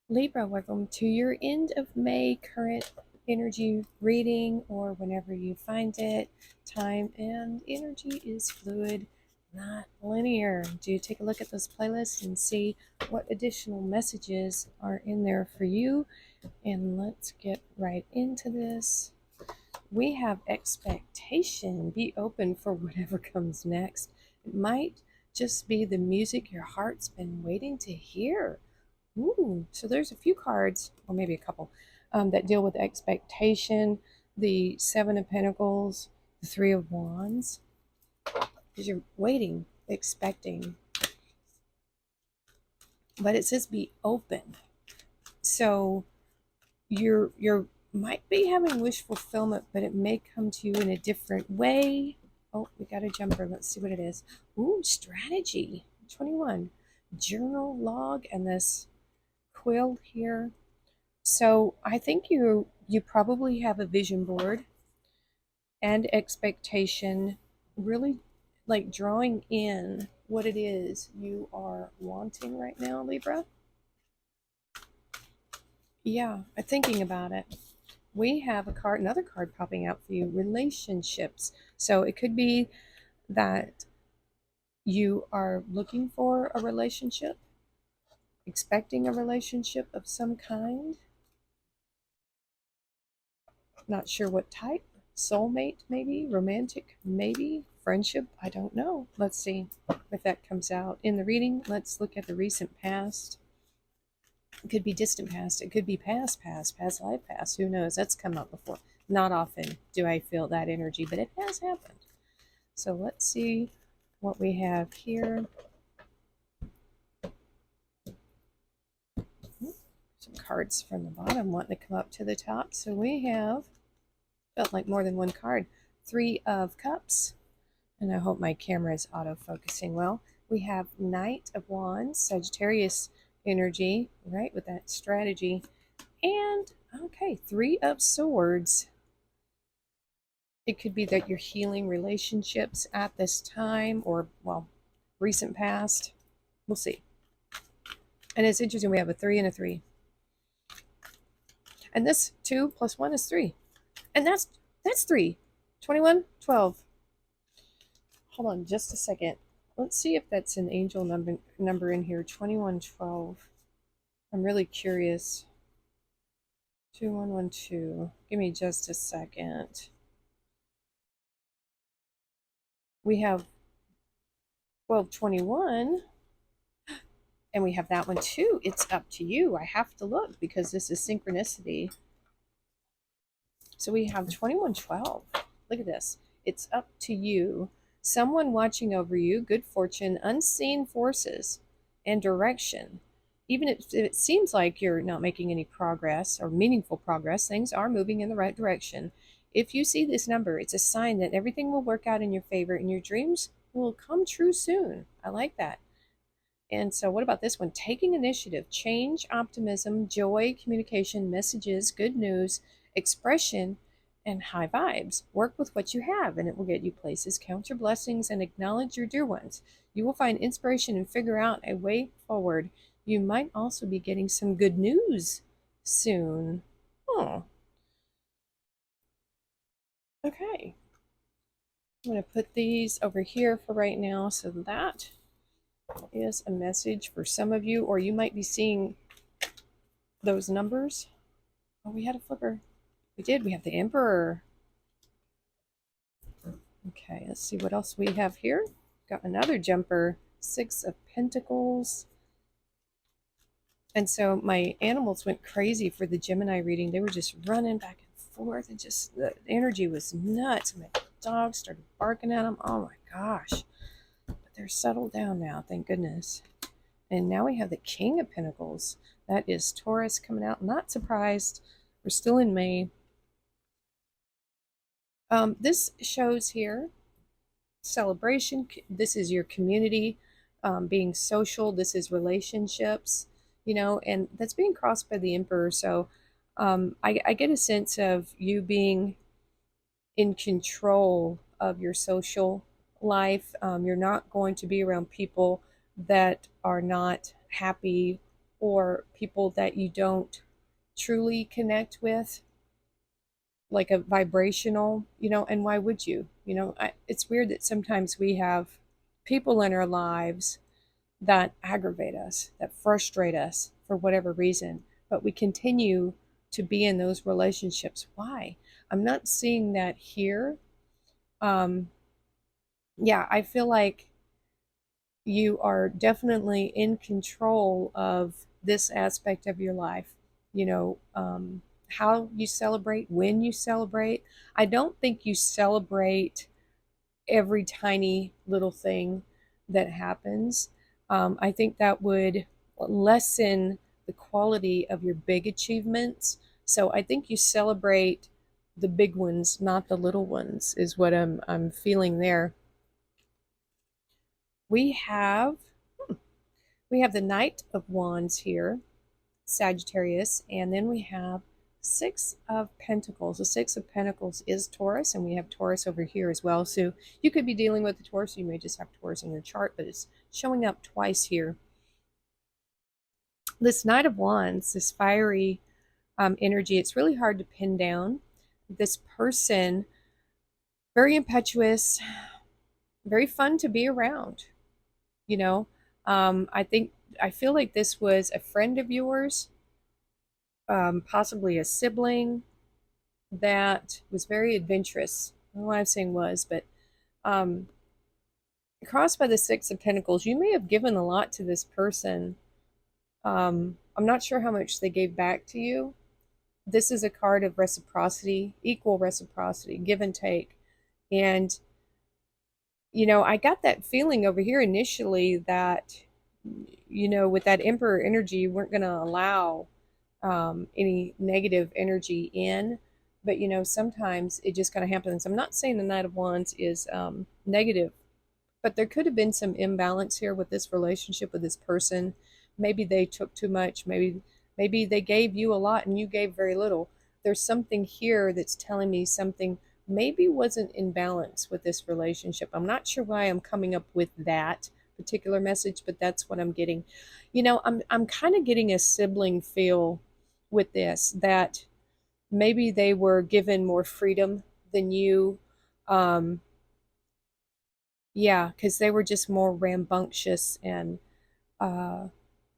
Libra, welcome to your end of May current energy reading, or whenever you find it. Time and energy is fluid, not linear. Do you take a look at those playlists and see what additional messages are in there for you? And let's get right into this. We have expectation. Be open for whatever comes next. It might just be the music your heart's been waiting to hear. Ooh, so there's a few cards, or maybe a couple, that deal with expectation. The Seven of Pentacles, the Three of Wands, because you're waiting, expecting. But it says be open. So you're might be having wish fulfillment, but it may come to you in a different way. Oh, we got a jumper. Let's see what it is. Ooh, strategy. 21. Journal log and this quill here. So I think you probably have a vision board and expectation, really like drawing in what it is you are wanting right now, Libra. Yeah, I'm thinking about it. We have another card popping out for you, relationships. So it could be that you are looking for a relationship, expecting a relationship of some kind, not sure what type, soulmate maybe, romantic maybe, friendship, I don't know. Let's see if that comes out in the reading. Let's look at the recent past. It could be distant past, it could be past life past, who knows? That's come up before. Not often do I feel that energy, but it has happened. So let's see what we have here. Some cards from the bottom wanting to come up to the top. So we have, felt like more than one card, Three of Cups, and I hope my camera is autofocusing well. We have Knight of Wands, Sagittarius energy, right, with that strategy. And, okay, Three of Swords. It could be that you're healing relationships at this time or, well, recent past. We'll see. And it's interesting, we have a 3 and a 3. And this 2 plus 1 is 3. And that's 3. 21, 12. Hold on just a second. Let's see if that's an angel number in here. 2112. I'm really curious. 2112. Give me just a second. We have 1221. And we have that one too. It's up to you. I have to look because this is synchronicity. So we have 2112. Look at this. It's up to you. Someone watching over you, good fortune, unseen forces, and direction. Even if it seems like you're not making any progress or meaningful progress, things are moving in the right direction. If you see this number, it's a sign that everything will work out in your favor and your dreams will come true soon. I like that. And so, what about this one? Taking initiative, change, optimism, joy, communication, messages, good news, expression, and high vibes. Work with what you have, and it will get you places. Count your blessings and acknowledge your dear ones. You will find inspiration and figure out a way forward. You might also be getting some good news soon. Oh, okay. I'm going to put these over here for right now. So that is a message for some of you, or you might be seeing those numbers. Oh, we had a flipper. We did. We have the Emperor. Okay, let's see what else we have here. Got another jumper. Six of Pentacles. And so my animals went crazy for the Gemini reading. They were just running back and forth, and just the energy was nuts. And my dogs started barking at them. Oh my gosh. But they're settled down now, thank goodness. And now we have the King of Pentacles. That is Taurus coming out. Not surprised. We're still in May. This shows here celebration. This is your community, being social. This is relationships, and that's being crossed by the Emperor. So I get a sense of you being in control of your social life. You're not going to be around people that are not happy or people that you don't truly connect with, like a vibrational, and why would you? It's weird that sometimes we have people in our lives that aggravate us, that frustrate us for whatever reason, but we continue to be in those relationships. Why? I'm not seeing that here. Um, yeah, I feel like you are definitely in control of this aspect of your life. How you celebrate, when you celebrate. I don't think you celebrate every tiny little thing that happens. I think that would lessen the quality of your big achievements. So I think you celebrate the big ones, not the little ones, is what I'm feeling there. We have we have the Knight of Wands here, Sagittarius, and then we have Six of Pentacles. The Six of Pentacles is Taurus, and we have Taurus over here as well. So you could be dealing with the Taurus. You may just have Taurus in your chart, but it's showing up twice here. This Knight of Wands, this fiery energy, it's really hard to pin down. This person, very impetuous, very fun to be around. You know, I feel like this was a friend of yours, possibly a sibling that was very adventurous. I don't know why I'm saying was, but um, crossed by the Six of Pentacles, you may have given a lot to this person. I'm not sure how much they gave back to you. This is a card of reciprocity, equal reciprocity, give and take. And, I got that feeling over here initially that, with that Emperor energy, you weren't going to allow any negative energy in. But, sometimes it just kind of happens. I'm not saying the Knight of Wands is negative, but there could have been some imbalance here with this relationship with this person. Maybe they took too much. Maybe they gave you a lot and you gave very little. There's something here that's telling me something maybe wasn't in balance with this relationship. I'm not sure why I'm coming up with that particular message, but that's what I'm getting. I'm kind of getting a sibling feel with this, that maybe they were given more freedom than you. Um, yeah, because they were just more rambunctious and uh,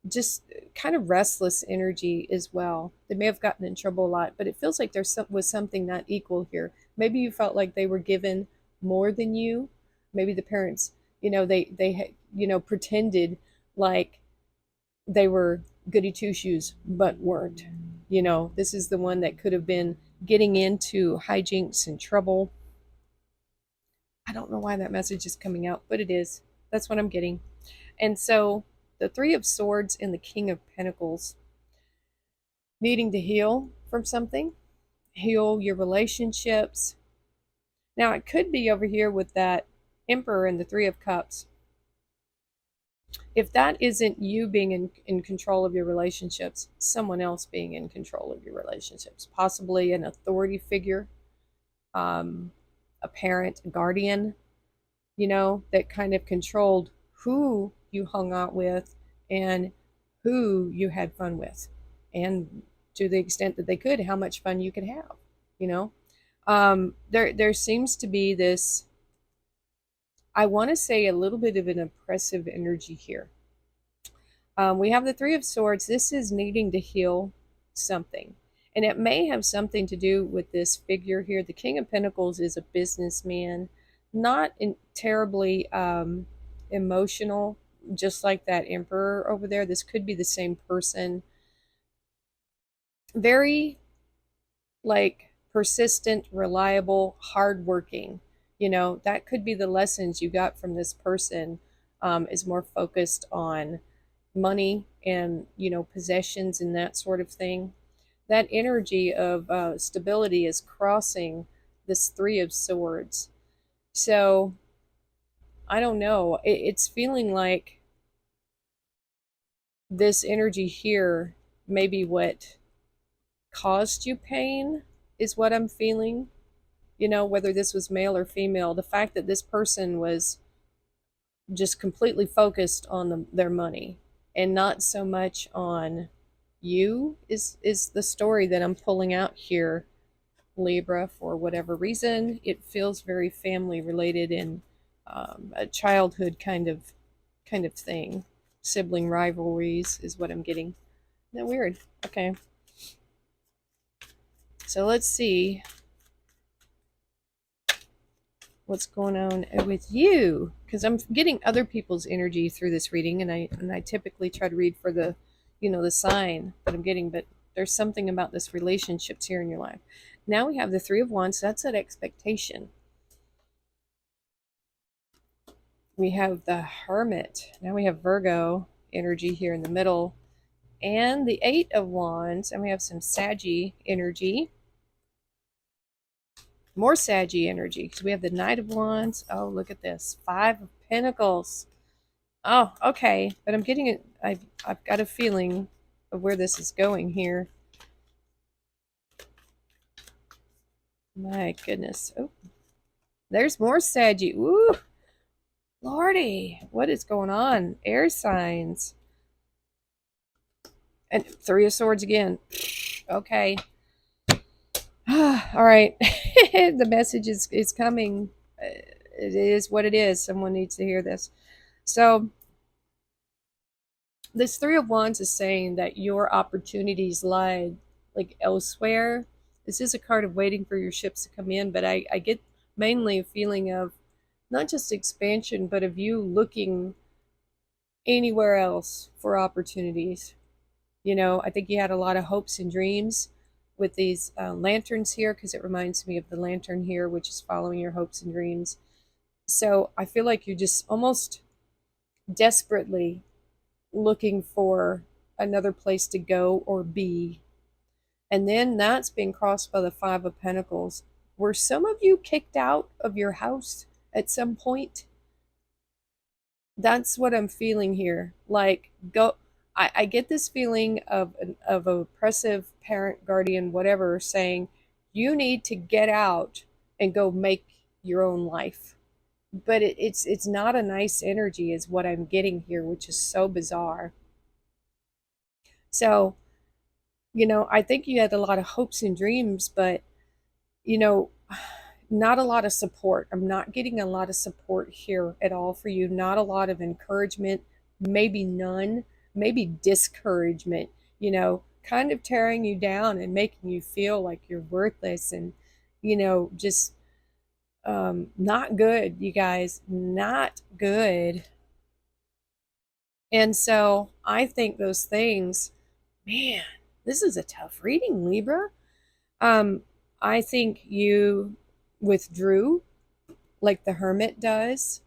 just kind of restless energy as well. They may have gotten in trouble a lot, but it feels like was something not equal here. Maybe you felt like they were given more than you. Maybe the parents, they pretended like they were goody two shoes, but weren't. This is the one that could have been getting into hijinks and trouble. I don't know why that message is coming out, but it is. That's what I'm getting. And so the Three of Swords and the King of Pentacles, needing to heal from something, heal your relationships. Now, it could be over here with that Emperor and the Three of Cups. If that isn't you being in control of your relationships, someone else being in control of your relationships, possibly an authority figure, a parent, a guardian, that kind of controlled who you hung out with and who you had fun with, and to the extent that they could, how much fun you could have. There seems to be this, I want to say, a little bit of an oppressive energy here. We have the Three of Swords. This is needing to heal something. And it may have something to do with this figure here. The King of Pentacles is a businessman, not terribly emotional, just like that Emperor over there. This could be the same person. Very, like, persistent, reliable, hardworking. That could be the lessons you got from this person, is more focused on money and, possessions and that sort of thing. That energy of stability is crossing this Three of Swords. So I don't know. It's feeling like this energy here, maybe what caused you pain is what I'm feeling. Whether this was male or female, the fact that this person was just completely focused on their money and not so much on you is the story that I'm pulling out here, Libra. For whatever reason, it feels very family related and a childhood kind of thing. Sibling rivalries is what I'm getting. Isn't that weird? Okay, so let's see what's going on with you, because I'm getting other people's energy through this reading, and I typically try to read for the, the sign that I'm getting, but there's something about this relationships here in your life. Now we have the Three of Wands. That's that expectation. We have the Hermit. Now we have Virgo energy here in the middle, and the Eight of Wands, and we have some Saggy energy. More Saggy energy, because we have the Knight of Wands. Oh, look at this. Five of Pentacles. Oh, okay. But I'm getting it. I've got a feeling of where this is going here. My goodness. Oh, there's more Saggy. Ooh, Lordy. What is going on? Air signs. And Three of Swords again. Okay. All right. The message is coming. It is what it is. Someone needs to hear this. So this Three of Wands is saying that your opportunities lie like elsewhere. This is a card of waiting for your ships to come in, but I get mainly a feeling of not just expansion, but of you looking anywhere else for opportunities. I think you had a lot of hopes and dreams with these lanterns here, because it reminds me of the lantern here, which is following your hopes and dreams. So I feel like you're just almost desperately looking for another place to go or be. And then that's being crossed by the Five of Pentacles. Were some of you kicked out of your house at some point? That's what I'm feeling here. Like, go. I get this feeling of an oppressive parent, guardian, whatever, saying you need to get out and go make your own life. But it's not a nice energy, is what I'm getting here, which is so bizarre. So, I think you had a lot of hopes and dreams, but not a lot of support. I'm not getting a lot of support here at all for you. Not a lot of encouragement, maybe none, maybe discouragement, kind of tearing you down and making you feel like you're worthless and, just not good, you guys, not good. And so I think those things, man, this is a tough reading, Libra. I think you withdrew like the Hermit does.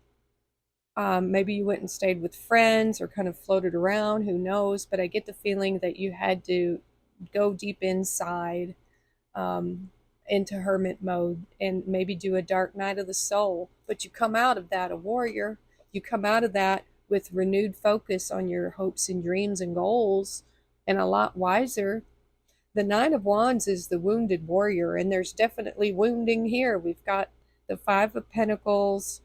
Maybe you went and stayed with friends or kind of floated around, who knows? But I get the feeling that you had to go deep inside into hermit mode and maybe do a dark night of the soul. But you come out of that a warrior. You come out of that with renewed focus on your hopes and dreams and goals, and a lot wiser. The Nine of Wands is the wounded warrior, and there's definitely wounding here. We've got the Five of Pentacles,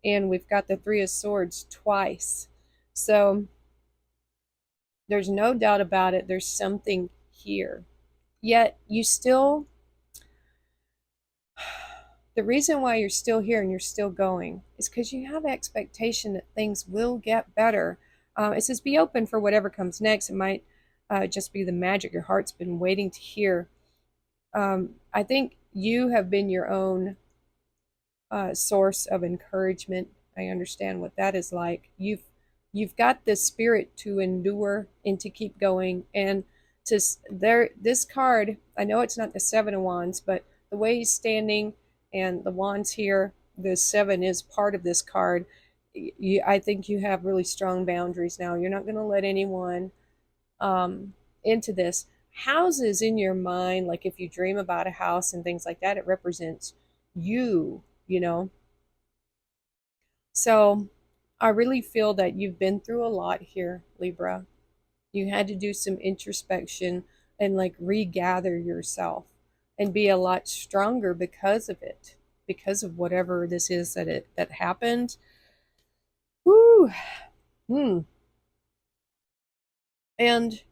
and we've got the Three of Swords twice. So there's no doubt about it. There's something here. Yet you still, the reason why you're still here and you're still going is because you have expectation that things will get better. It says be open for whatever comes next. It might just be the magic your heart's been waiting to hear. I think you have been your own source of encouragement. I understand what that is like. You've got the spirit to endure and to keep going. And this card, I know it's not the Seven of Wands, but the way he's standing and the wands here, the seven is part of this card. I think you have really strong boundaries now. You're not going to let anyone into this. Houses in your mind, like if you dream about a house and things like that, it represents you, So I really feel that you've been through a lot here, Libra. You had to do some introspection and like regather yourself and be a lot stronger because of it, because of whatever this is that happened. Woo. And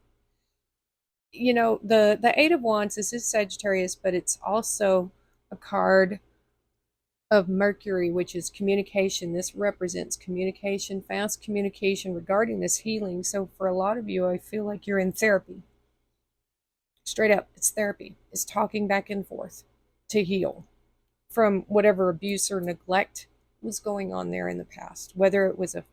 the Eight of Wands, this is Sagittarius, but it's also a card of Mercury, which is communication. This represents communication, fast communication regarding this healing. So for a lot of you, I feel like you're in therapy. Straight up, it's therapy. It's talking back and forth to heal from whatever abuse or neglect was going on there in the past, whether it was a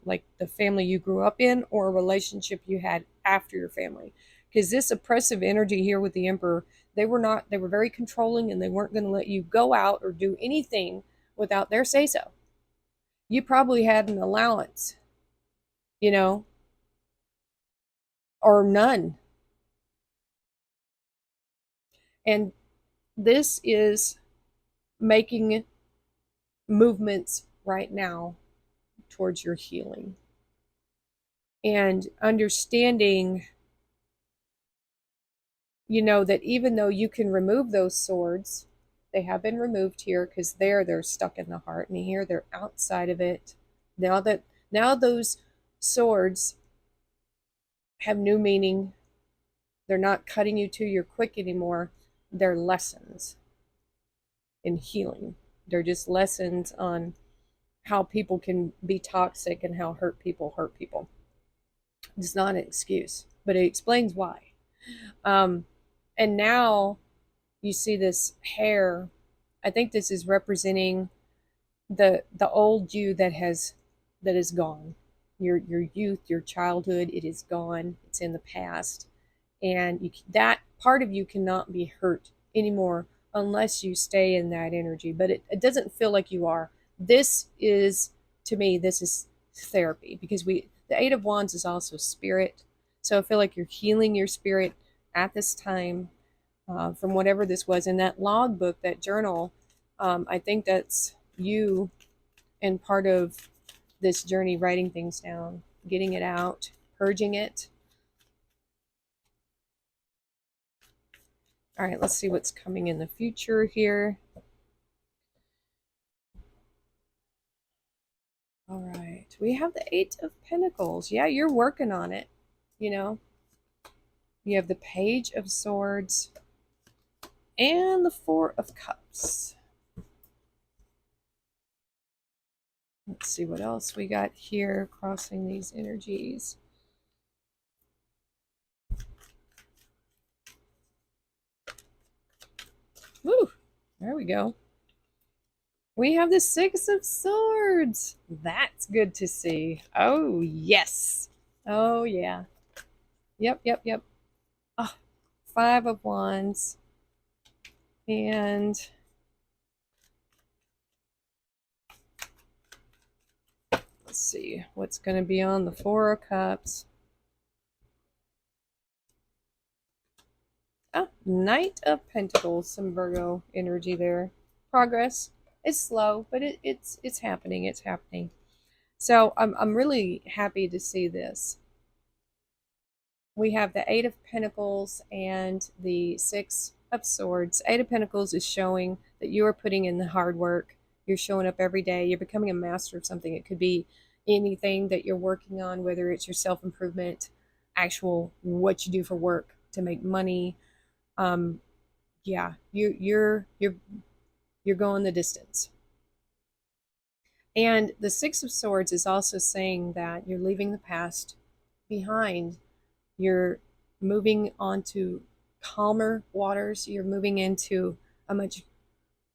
like the family you grew up in or a relationship you had after your family. Because this oppressive energy here with the Emperor, they were very controlling, and they weren't going to let you go out or do anything without their say so. You probably had an allowance, you know, or none. And this is making movements right now towards your healing and understanding, that even though you can remove those swords, they have been removed here because they're stuck in the heart, and here they're outside of it. Now those swords have new meaning. They're not cutting you to your quick anymore. They're lessons in healing. They're just lessons on how people can be toxic and how hurt people hurt people. It's not an excuse, but it explains why. And now you see this hair. I think this is representing the old you that is gone. Your youth, your childhood, it is gone. It's in the past, and that part of you cannot be hurt anymore unless you stay in that energy. But it doesn't feel like you are. This is, to me, this is therapy, because the Eight of Wands is also spirit. So I feel like you're healing your spirit at this time, from whatever this was in that logbook, that journal. I think that's you and part of this journey, writing things down, getting it out, purging it. All right, let's see what's coming in the future here. All right, we have the Eight of Pentacles. Yeah, you're working on it, You have the Page of Swords and the Four of Cups. Let's see what else we got here crossing these energies. Woo, there we go. We have the Six of Swords. That's good to see. Oh, yes. Oh, yeah. Yep. Oh, Five of Wands. And let's see what's going to be on the Four of Cups. Oh, Knight of Pentacles. Some Virgo energy there. Progress. It's slow, but it's happening. It's happening. So I'm really happy to see this. We have the Eight of Pentacles and the Six of Swords. Eight of Pentacles is showing that you are putting in the hard work. You're showing up every day. You're becoming a master of something. It could be anything that you're working on, whether it's your self-improvement, actual what you do for work to make money. Yeah, you're going the distance. And the Six of Swords is also saying that you're leaving the past behind. You're moving on to calmer waters. You're moving into a much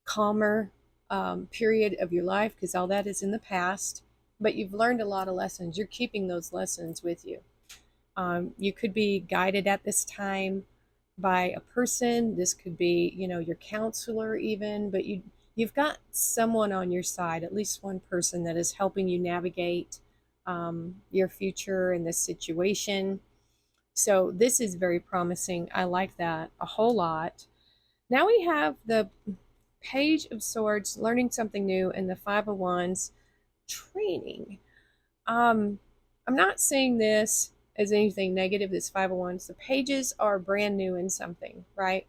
calmer period of your life, because all that is in the past. But you've learned a lot of lessons. You're keeping those lessons with you. You could be guided at this time by a person. This could be, your counselor even, but you've got someone on your side, at least one person that is helping you navigate your future in this situation. So this is very promising. I like that a whole lot. Now we have the Page of Swords, learning something new, and the Five of Wands, training. I'm not saying this as anything negative, this Five of Wands. The pages are brand new in something, right?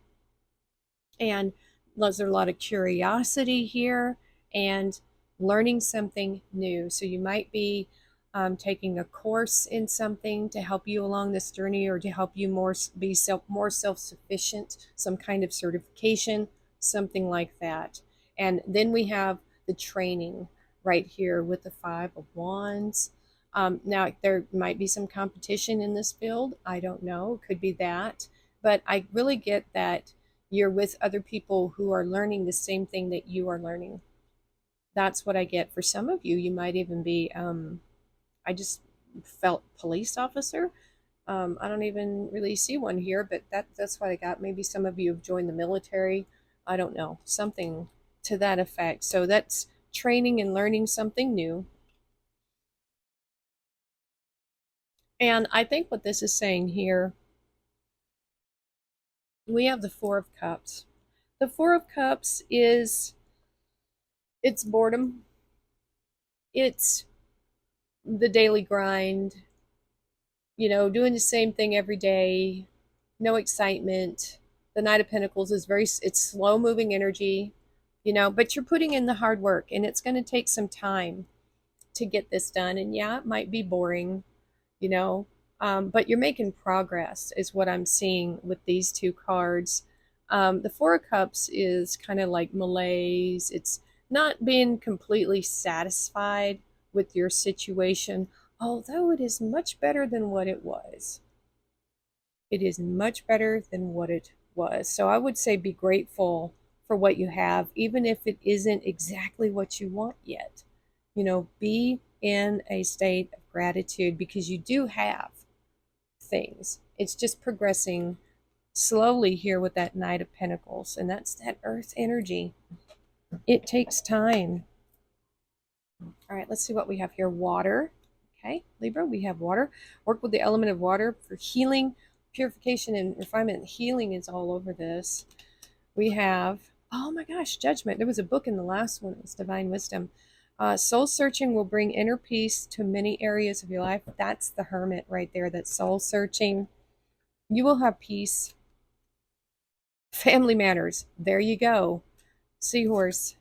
And there's a lot of curiosity here and learning something new. So you might be taking a course in something to help you along this journey, or to help you more self-sufficient, some kind of certification, something like that. And then we have the training right here with the Five of Wands. Now, there might be some competition in this field. I don't know. It could be that. But I really get that you're with other people who are learning the same thing that you are learning. That's what I get. For some of you, you might even be, I just felt police officer. I don't even really see one here, but that's what I got. Maybe some of you have joined the military. I don't know. Something to that effect. So that's training and learning something new. And I think what this is saying here, we have the Four of Cups. The Four of Cups is, it's boredom. It's the daily grind, doing the same thing every day, no excitement. The Knight of Pentacles is it's slow moving energy, but you're putting in the hard work, and it's going to take some time to get this done. And yeah, it might be boring, you know, but you're making progress, is what I'm seeing with these two cards. The Four of Cups is kind of like malaise. It's not being completely satisfied with your situation, although it is much better than what it was. It is much better than what it was. So I would say be grateful for what you have, even if it isn't exactly what you want yet. Be in a state of gratitude, because you do have things. It's just progressing slowly here with that Knight of Pentacles, and that's that earth energy. It takes time. All right, let's see what we have here. Water. Okay, Libra, we have water. Work with the element of water for healing, purification, and refinement. Healing is all over this. We have, oh my gosh, Judgment. There was a book in the last one. It was Divine Wisdom. Soul searching will bring inner peace to many areas of your life. That's the Hermit right there. That's soul searching. You will have peace. Family matters. There you go. Seahorse.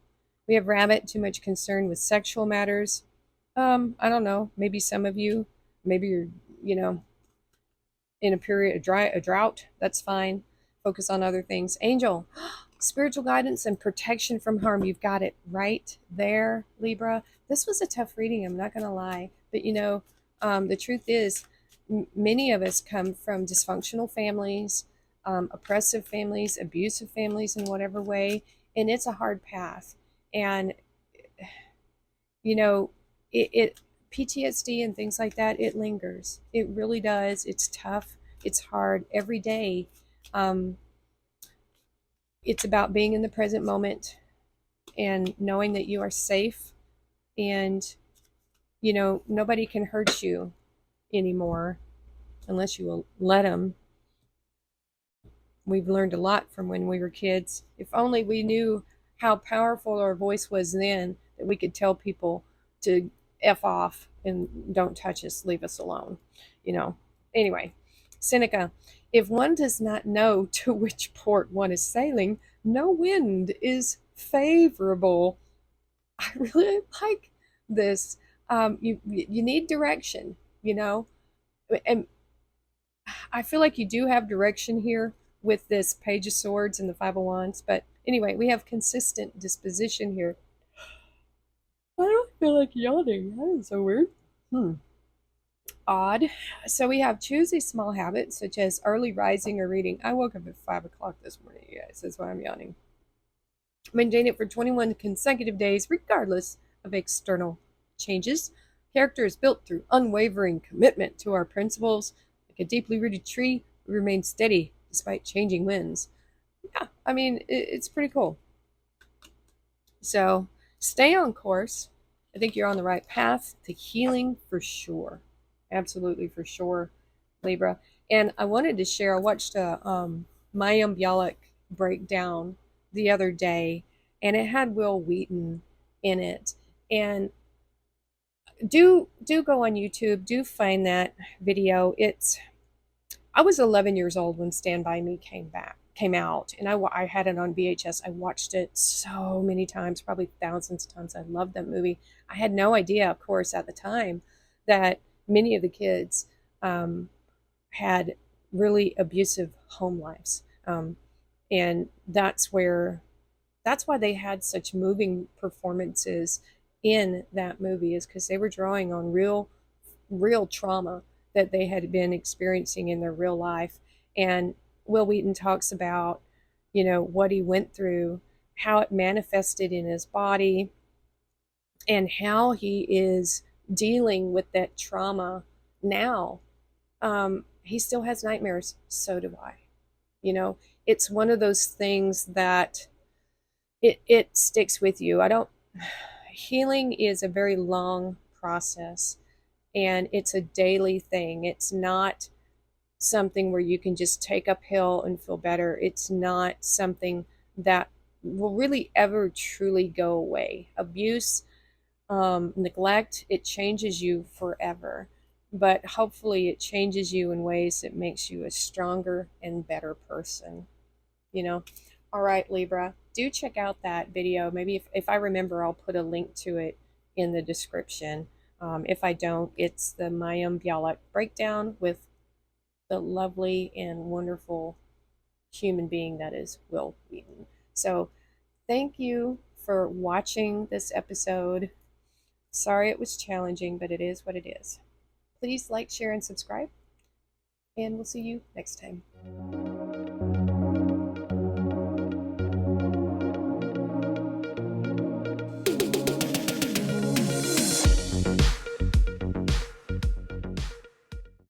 We have Rabbit. Too much concern with sexual matters. I don't know. Maybe some of you, maybe you're, in a period of a drought. That's fine. Focus on other things. Angel. Spiritual guidance and protection from harm. You've got it right there, Libra. This was a tough reading, I'm not going to lie. But the truth is, many of us come from dysfunctional families, oppressive families, abusive families in whatever way. And it's a hard path. And, it PTSD and things like that, it lingers. It really does. It's tough. It's hard every day. It's about being in the present moment and knowing that you are safe, and nobody can hurt you anymore unless you will let them. We've learned a lot from when we were kids. If only we knew how powerful our voice was then, that we could tell people to F off and don't touch us, leave us alone. Anyway, Seneca. If one does not know to which port one is sailing, no wind is favorable. I really like this. You need direction, and I feel like you do have direction here with this Page of Swords and the Five of Wands. But anyway, we have consistent disposition here. I don't feel like yawning. That is so weird. Odd. So we have choose a small habit, such as early rising or reading. I woke up at 5 o'clock this morning, you guys. That's why I'm yawning. Maintain it for 21 consecutive days, regardless of external changes. Character is built through unwavering commitment to our principles. Like a deeply rooted tree, we remain steady despite changing winds. Yeah, I mean, it's pretty cool. So stay on course. I think you're on the right path to healing for sure. Absolutely, for sure, Libra. And I wanted to share, I watched a Mayim Bialik breakdown the other day, and it had Will Wheaton in it. And do go on YouTube, do find that video. I was 11 years old when Stand By Me came out, and I had it on VHS. I watched it so many times, probably thousands of times. I loved that movie. I had no idea, of course, at the time that many of the kids had really abusive home lives. And that's why they had such moving performances in that movie, is because they were drawing on real trauma that they had been experiencing in their real life. And Will Wheaton talks about, what he went through, how it manifested in his body, and how he is dealing with that trauma now. He still has nightmares. So do I. You know, it's one of those things that it sticks with you. I don't. Healing is a very long process, and it's a daily thing. It's not something where you can just take a pill and feel better. It's not something that will really ever truly go away. Abuse, neglect, it changes you forever. But hopefully, it changes you in ways that makes you a stronger and better person. You know? All right, Libra, do check out that video. Maybe if I remember, I'll put a link to it in the description. If I don't, it's the Mayim Bialik breakdown with the lovely and wonderful human being that is Will Wheaton. So, thank you for watching this episode. Sorry it was challenging, but it is what it is. Please like, share, and subscribe, and we'll see you next time.